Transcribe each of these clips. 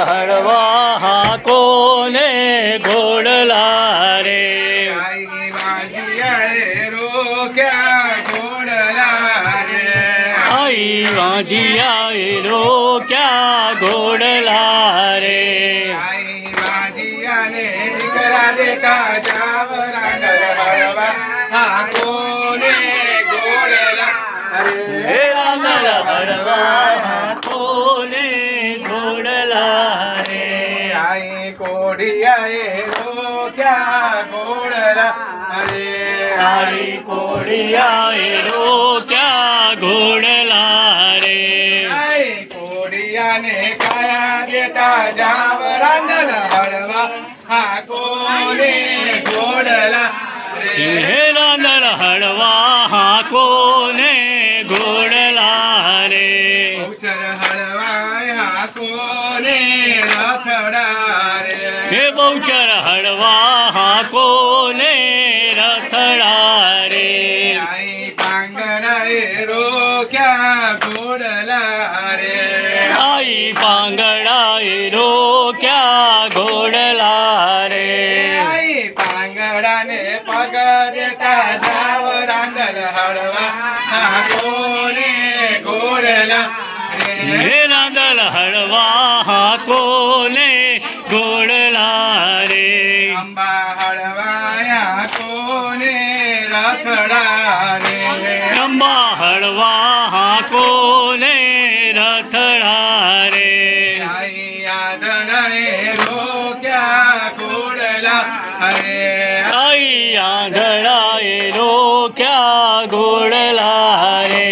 હળવા હાકો ને ઘોડલા રે આઈ વાજિયાએ રોક્યા ઘોડલા રે આઈ વાંધિયાએ રોક્યા ઘોડલા રે આઈ વાજિયાને દીકરા દેતા જાવરા હળવા હાકો ને ઘોડલા હે રાંદલ હળવા હાકો ને ઘોડલા રે આઈ કોડિયાએ રોક્યા ઘોડલા રે આઈ કોડિયાએ રોક્યા ઘોડલા રે આઈ કોડિયાને કાયા દેતા જાવરા હળવા હાકો ને ઘોડલા રે હે રાંદલ હળવા હાકો ને ઘોડલા રે બહુચર હળવાય હાકો ને રથડા રે હે બહુચર હળવા હાકો ને રથડા રે આઈ પાંગડાએ રોક્યા ઘોડલા રે આઈ પાંગડાએ રોક્યા ઘોડલા રે આઈ પાંગડાને પગ દેતા જાવરા હળવા હાકો ને ઘોડલા રે હે રાંદલ હળવા હાકો ને ઘોડલા રે અંબા હળવાયા કોને રથડા રે અંબા હળવા હાકો ને રથડા રે આઈ આદણાએ રોક્યા ઘોડલા રે આઈ આંધળાએ રોક્યા ઘોડલા રે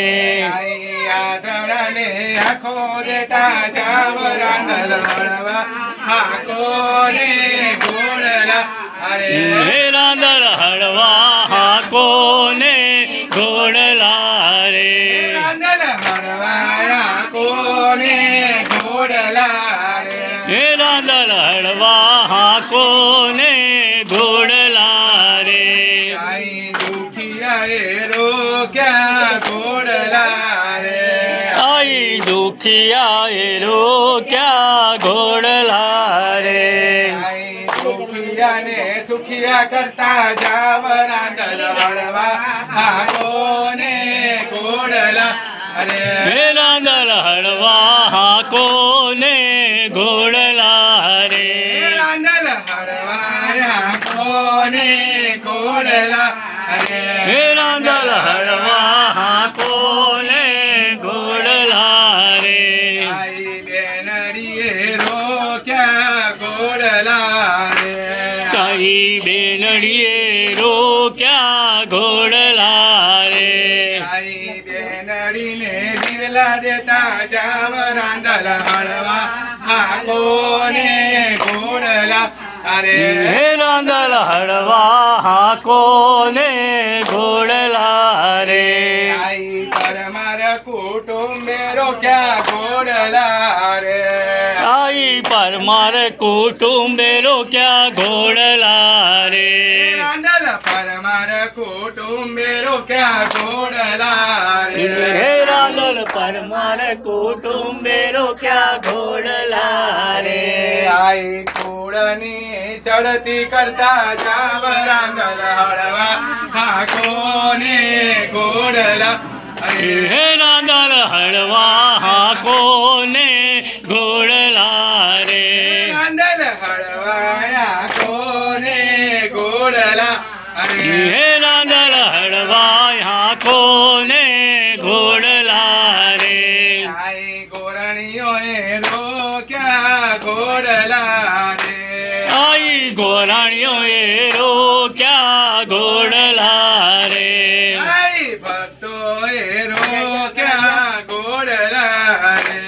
આઈ આદણાને આખો દેતા જાવરા હળવા હાકો ને ઘોડલા રે હે રાંદલ હળવા હાકો ને ઘોડલા રે રાંદલ હળવાયા કોને ઘોડલા રે હે રાંદલ હળવા હાકો ને ઘોડલા રે આઈ દુખિયાએ રોક્યા ઘોડલા રે આઈ દુખિયાએ રોક્યા ઘોડલા રે આઈ દુખિયાને સુખિયા કરતા જાવરા હળવા હાકો ને ઘોડલા રે હે રાંદલ હળવા હાકો ને ઘોડલા રે રાંદલ હળવાયા કોને ઘોડલા રે હે રાંદલ હળવા હાકો ને ઘોડલા રે આઈ બેનડીએ રોક્યા ઘોડલા રે તાઈ બેનડીએ રોક્યા ઘોડલા રે આઈ બેનડીને બિરલા દેતા જાવરા હળવા હાકો ને ઘોડલા રે હે રાંદલ હળવા હાકો ને ઘોડલા રે આઈ પરમાર કુટુંબે રોક્યા ઘોડલા રે આઈ પરમાર કુટુંબે રોક્યા ઘોડલા રે રાંદલ પરમાર કુટુંબે રોક્યા ઘોડલા રે હે રાંદલ પરમાર કુટુંબે રોક્યા ઘોડલા રે આઈ કુળની ચડતી કરતા જાવરા હળવા હાકો ને ઘોડલા રે હે રાંદલ હળવા હાકો ને ઘોડલા રે રાંદલ હળવાયા કોને ઘોડલા રે હે રાંદલ હળવા હાકો ને ઘોડલા રે આઈ ગોરણીઓએ રોક્યા ઘોડલા રે આઈ ગોરાણીઓએ રોક્યા ઘોડલા રે આઈ ભક્તોએ રોક્યા ઘોડલા રે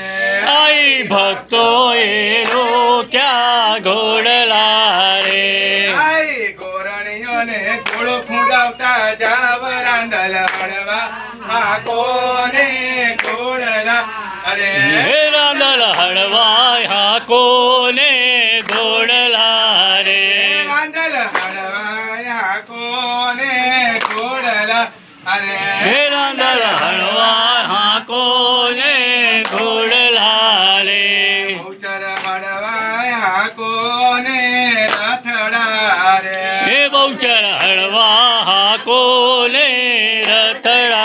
આઈ ભક્તોએ રોક્યા ઘોડલા રે આઈ ગોરણીઓને ઘોડો ફૂંડાવતા જાવરા હળવા હાકો ને ઘોડલા રે હે રાંદલ હળવા હાકો ને ઘોડલા રે રાંદલ હળવાયા કોને ઘોડલા રે હે રાંદલ હળવા હાકો ને ઘોડલા રે બહુચર હળવા બહુચર હળવા હાકો ને રથડા